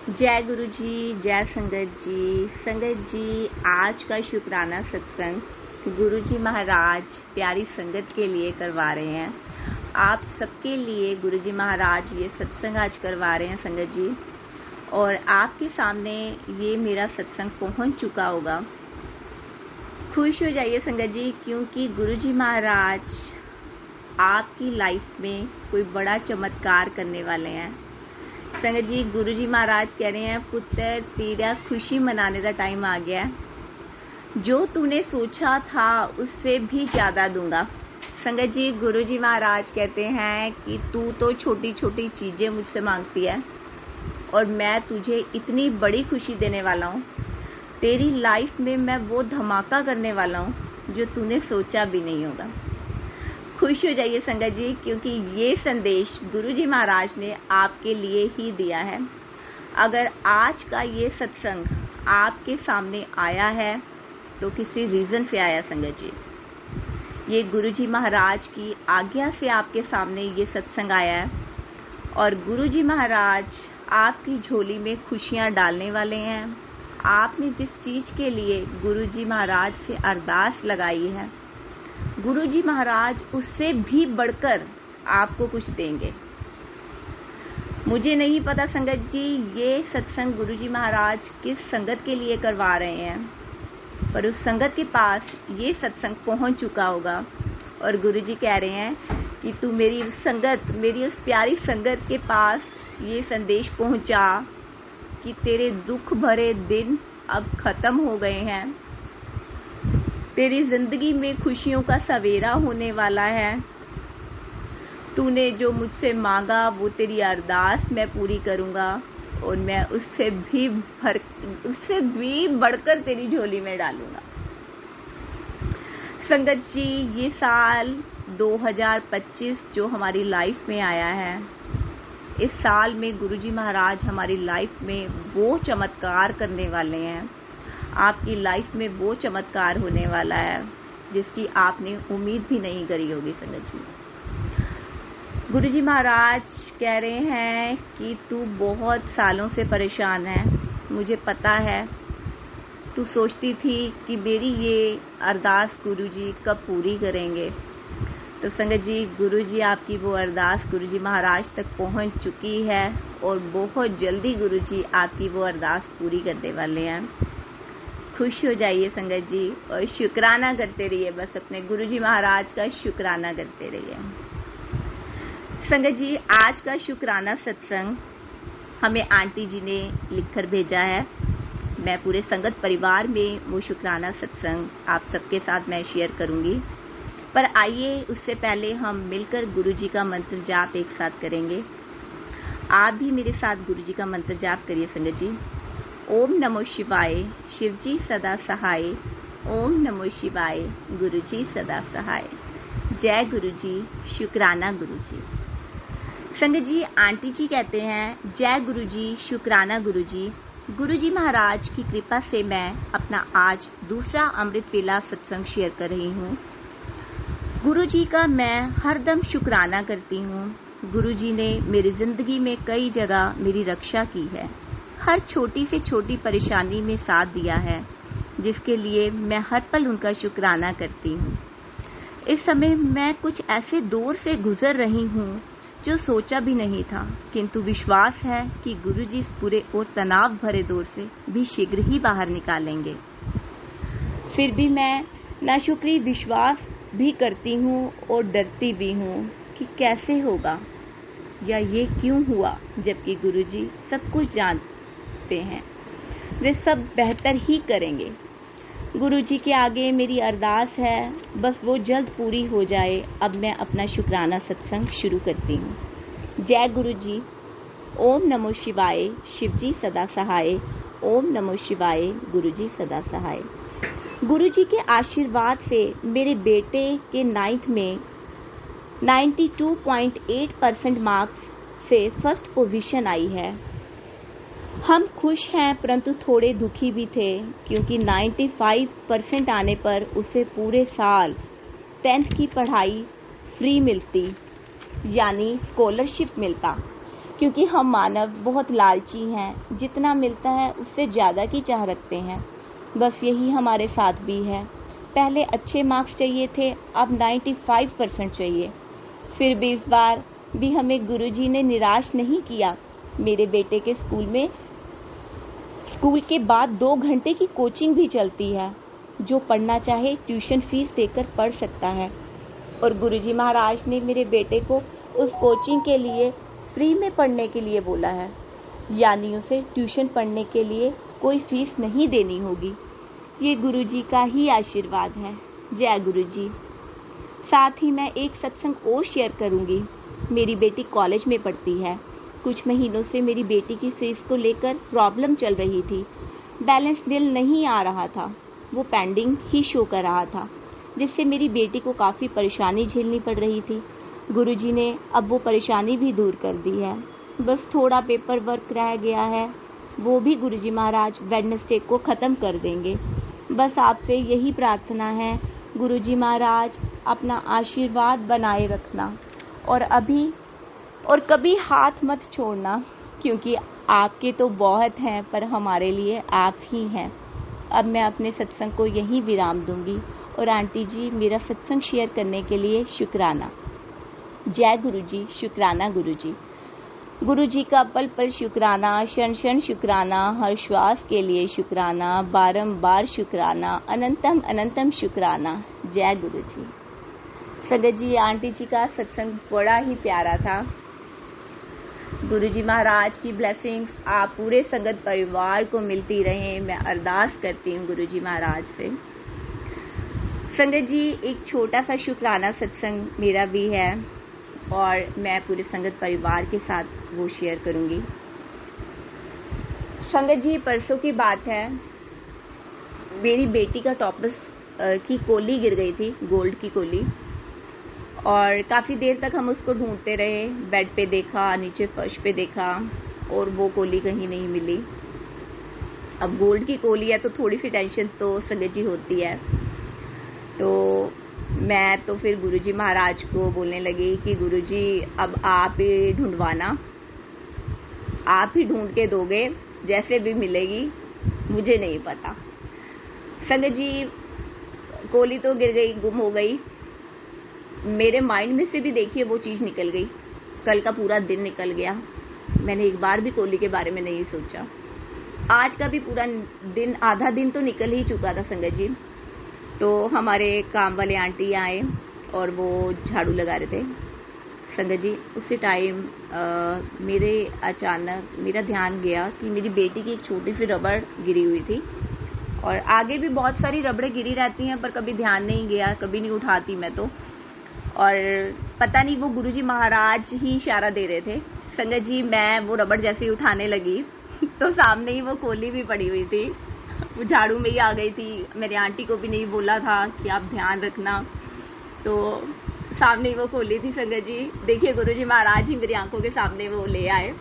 जय गुरु जी, जय संगत जी। संगत जी, आज का शुक्राना सत्संग गुरु जी महाराज प्यारी संगत के लिए करवा रहे हैं। आप सबके लिए गुरु जी महाराज ये सत्संग आज करवा रहे हैं संगत जी, और आपके सामने ये मेरा सत्संग पहुंच चुका होगा। खुश हो जाइए संगत जी, क्योंकि गुरु जी महाराज आपकी लाइफ में कोई बड़ा चमत्कार करने वाले हैं। संगत जी, गुरु जी महाराज कह रहे हैं, पुत्र तेरा खुशी मनाने का टाइम आ गया है। जो तूने सोचा था उससे भी ज्यादा दूंगा। संगत जी, गुरु जी महाराज कहते हैं कि तू तो छोटी छोटी चीजें मुझसे मांगती है और मैं तुझे इतनी बड़ी खुशी देने वाला हूँ। तेरी लाइफ में मैं वो धमाका करने वाला हूँ जो तूने सोचा भी नहीं होगा। खुश हो जाइए संगत जी, क्योंकि ये संदेश गुरु जी महाराज ने आपके लिए ही दिया है। अगर आज का ये सत्संग आपके सामने आया है तो किसी रीजन से आया संगत जी। ये गुरु जी महाराज की आज्ञा से आपके सामने ये सत्संग आया है, और गुरु जी महाराज आपकी झोली में खुशियां डालने वाले हैं। आपने जिस चीज के लिए गुरु जी महाराज से अरदास लगाई है, गुरु जी महाराज उससे भी बढ़कर आपको कुछ देंगे। मुझे नहीं पता संगत जी ये सत्संग गुरु जी महाराज किस संगत के लिए करवा रहे हैं, पर उस संगत के पास ये सत्संग पहुंच चुका होगा और गुरु जी कह रहे हैं कि तू मेरी संगत, मेरी उस प्यारी संगत के पास ये संदेश पहुंचा कि तेरे दुख भरे दिन अब खत्म हो गए हैं। तेरी जिंदगी में खुशियों का सवेरा होने वाला है। तूने जो मुझसे मांगा वो तेरी अरदास मैं पूरी करूंगा, और मैं उससे भी बढ़कर तेरी झोली में डालूंगा। संगत जी, ये साल 2025 जो हमारी लाइफ में आया है, इस साल में गुरु जी महाराज हमारी लाइफ में वो चमत्कार करने वाले हैं। आपकी लाइफ में वो चमत्कार होने वाला है जिसकी आपने उम्मीद भी नहीं करी होगी संगत जी। गुरु जी महाराज कह रहे हैं कि तू बहुत सालों से परेशान है। मुझे पता है तू सोचती थी कि मेरी ये अरदास गुरु जी कब पूरी करेंगे। तो संगत जी, गुरु जी आपकी वो अरदास गुरु जी महाराज तक पहुंच चुकी है, और बहुत जल्दी गुरु जी आपकी वो अरदास पूरी करने वाले हैं। खुश हो जाइए संगत जी, और शुक्राना करते रहिए। बस अपने गुरु जी महाराज का शुक्राना करते रहिए। संगत जी, आज का शुक्राना सत्संग हमें आंटी जी ने लिखकर भेजा है। मैं पूरे संगत परिवार में वो शुक्राना सत्संग आप सबके साथ मैं शेयर करूंगी, पर आइए उससे पहले हम मिलकर गुरु जी का मंत्र जाप एक साथ करेंगे। आप भी मेरे साथ गुरु जी का मंत्र जाप करिए संगत जी। ओम नमो शिवाय, शिव जी सदा सहाय। ओम नमो शिवाय, गुरु जी सदा सहाय। जय गुरु जी, शुक्राना गुरु जी। संगत जी, आंटी जी कहते हैं, जय गुरु जी, शुक्राना गुरु जी। गुरु जी महाराज की कृपा से मैं अपना आज दूसरा अमृत वेला सत्संग शेयर कर रही हूँ। गुरु जी का मैं हरदम शुक्राना करती हूँ। गुरु जी ने मेरी जिंदगी में कई जगह मेरी रक्षा की है, हर छोटी से छोटी परेशानी में साथ दिया है, जिसके लिए मैं हर पल उनका शुक्राना करती हूँ। इस समय मैं कुछ ऐसे दौर से गुजर रही हूँ जो सोचा भी नहीं था, किंतु विश्वास है कि गुरु जी इस पूरे और तनाव भरे दौर से भी शीघ्र ही बाहर निकालेंगे। फिर भी मैं नाशुक्री विश्वास भी करती हूँ और डरती भी हूँ कि कैसे होगा या ये क्यों हुआ, जबकि गुरु जी सब कुछ जानते हैं, वे सब बेहतर ही करेंगे। गुरु जी के आगे मेरी अरदास है, बस वो जल्द पूरी हो जाए। अब मैं अपना शुक्राना सत्संग शुरू करती हूँ। जय गुरु जी। ओम नमो शिवाय, शिव जी सदा सहाय। ओम नमो शिवाय, गुरु जी सदा सहाय। गुरु जी के आशीर्वाद से मेरे बेटे के 9th में 92.8% मार्क्स से फर्स्ट पोजीशन आई है। हम खुश हैं, परंतु थोड़े दुखी भी थे, क्योंकि 95% आने पर उसे पूरे साल 10th की पढ़ाई फ्री मिलती, यानी स्कॉलरशिप मिलता, क्योंकि हम मानव बहुत लालची हैं, जितना मिलता है उससे ज़्यादा की चाह रखते हैं। बस यही हमारे साथ भी है। पहले अच्छे मार्क्स चाहिए थे, अब 95% चाहिए। फिर भी इस बार भी हमें गुरुजी ने निराश नहीं किया। मेरे बेटे के स्कूल के बाद 2 घंटे की कोचिंग भी चलती है। जो पढ़ना चाहे ट्यूशन फीस देकर पढ़ सकता है, और गुरुजी महाराज ने मेरे बेटे को उस कोचिंग के लिए फ्री में पढ़ने के लिए बोला है, यानी उसे ट्यूशन पढ़ने के लिए कोई फीस नहीं देनी होगी। ये गुरुजी का ही आशीर्वाद है। जय गुरुजी। साथ ही मैं एक सत्संग और शेयर करूंगी। मेरी बेटी कॉलेज में पढ़ती है। कुछ महीनों से मेरी बेटी की फीस को लेकर प्रॉब्लम चल रही थी। बैलेंस बिल नहीं आ रहा था, वो पेंडिंग ही शो कर रहा था, जिससे मेरी बेटी को काफ़ी परेशानी झेलनी पड़ रही थी। गुरुजी ने अब वो परेशानी भी दूर कर दी है। बस थोड़ा पेपर वर्क रह गया है, वो भी गुरुजी महाराज वेडनेसडे को ख़त्म कर देंगे। बस आपसे यही प्रार्थना है, गुरुजी महाराज अपना आशीर्वाद बनाए रखना, और कभी हाथ मत छोड़ना, क्योंकि आपके तो बहुत हैं, पर हमारे लिए आप ही हैं। अब मैं अपने सत्संग को यहीं विराम दूंगी, और आंटी जी मेरा सत्संग शेयर करने के लिए शुक्राना। जय गुरुजी। शुक्राना गुरुजी। गुरुजी का पल पल शुक्राना, क्षण क्षण शुक्राना, हर श्वास के लिए शुक्राना, बारंबार शुक्राना, अनंतम अनंतम शुक्राना। जय गुरुजी। संगत जी, आंटी जी का सत्संग बड़ा ही प्यारा था। गुरुजी महाराज की ब्लेसिंग्स आप पूरे संगत परिवार को मिलती रहे, मैं अरदास करती हूँ गुरुजी महाराज से। संगत जी, एक छोटा सा शुक्राना सत्संग मेरा भी है, और मैं पूरे संगत परिवार के साथ वो शेयर करूंगी। संगत जी, परसों की बात है, मेरी बेटी का टॉपस की कोली गिर गई थी, गोल्ड की कोली, और काफ़ी देर तक हम उसको ढूंढते रहे। बेड पे देखा, नीचे फर्श पे देखा, और वो कोली कहीं नहीं मिली। अब गोल्ड की कोली है तो थोड़ी सी टेंशन तो संगत जी होती है। तो मैं तो फिर गुरुजी महाराज को बोलने लगी कि गुरुजी अब आप ही ढूंढवाना, आप ही ढूंढ के दोगे, जैसे भी मिलेगी, मुझे नहीं पता। संगत जी, कोली तो गिर गई, गुम हो गई। मेरे माइंड में से भी देखिए वो चीज़ निकल गई। कल का पूरा दिन निकल गया, मैंने एक बार भी कोली के बारे में नहीं सोचा। आज का भी पूरा दिन, आधा दिन तो निकल ही चुका था संगत जी। तो हमारे काम वाले आंटी आए और वो झाड़ू लगा रहे थे। संगत जी, उसी टाइम मेरे अचानक मेरा ध्यान गया कि मेरी बेटी की एक छोटी सी रबड़ गिरी हुई थी, और आगे भी बहुत सारी रबड़ें गिरी रहती हैं, पर कभी ध्यान नहीं गया, कभी नहीं उठाती मैं तो। और पता नहीं वो गुरुजी महाराज ही इशारा दे रहे थे। संगत जी, मैं वो रबड़ जैसे ही उठाने लगी तो सामने ही वो कोली भी पड़ी हुई थी, वो झाड़ू में ही आ गई थी। मेरे आंटी को भी नहीं बोला था कि आप ध्यान रखना, तो सामने ही वो कोली थी। संगत जी, देखिए गुरुजी महाराज ही मेरी आंखों के सामने वो ले आए।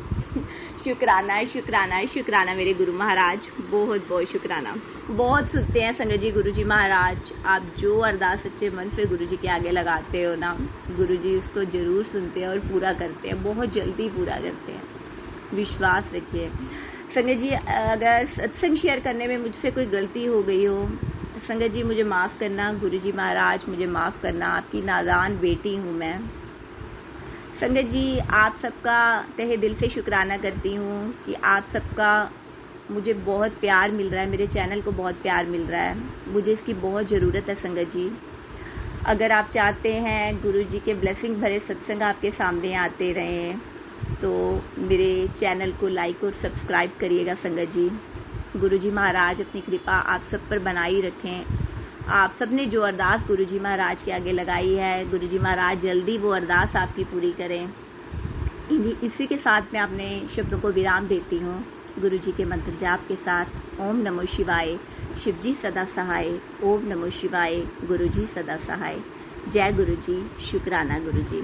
शुक्राना है, शुक्राना है, शुक्राना मेरे गुरु महाराज, बहुत बहुत शुक्राना। बहुत सुनते हैं संगत जी गुरुजी महाराज, आप जो अरदास सच्चे मन से गुरुजी के आगे लगाते हो ना, गुरुजी उसको जरूर सुनते हैं और पूरा करते हैं, बहुत जल्दी पूरा करते हैं, विश्वास रखिए। संगत जी, अगर सत्संग शेयर करने में मुझसे कोई गलती हो गई हो, संगत जी मुझे माफ़ करना, गुरुजी महाराज मुझे माफ़ करना, आपकी नादान बेटी हूँ मैं। संगत जी, आप सबका तहे दिल से शुक्राना करती हूँ कि आप सबका मुझे बहुत प्यार मिल रहा है, मेरे चैनल को बहुत प्यार मिल रहा है, मुझे इसकी बहुत ज़रूरत है। संगत जी, अगर आप चाहते हैं गुरुजी के ब्लेसिंग भरे सत्संग आपके सामने आते रहें, तो मेरे चैनल को लाइक और सब्सक्राइब करिएगा। संगत जी, गुरुजी महाराज अपनी कृपा आप सब पर बनाई रखें। आप सबने जो अरदास गुरुजी महाराज के आगे लगाई है, गुरुजी महाराज जल्दी वो अरदास आपकी पूरी करें। इसी के साथ मैं अपने शब्दों को विराम देती हूँ, गुरुजी के मंत्र जाप के साथ। ओम नमो शिवाय, शिवजी सदा सहाय। ओम नमो शिवाय, गुरुजी सदा सहाय। जय गुरुजी। शुक्राना गुरुजी।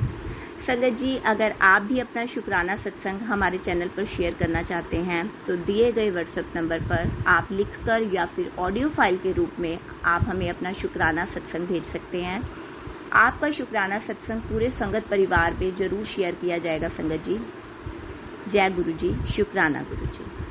संगत जी, अगर आप भी अपना शुक्राना सत्संग हमारे चैनल पर शेयर करना चाहते हैं, तो दिए गए व्हाट्सएप नंबर पर आप लिखकर या फिर ऑडियो फाइल के रूप में आप हमें अपना शुक्राना सत्संग भेज सकते हैं। आपका शुक्राना सत्संग पूरे संगत परिवार में जरूर शेयर किया जाएगा। संगत जी, जय गुरु जी, शुक्राना गुरु जी।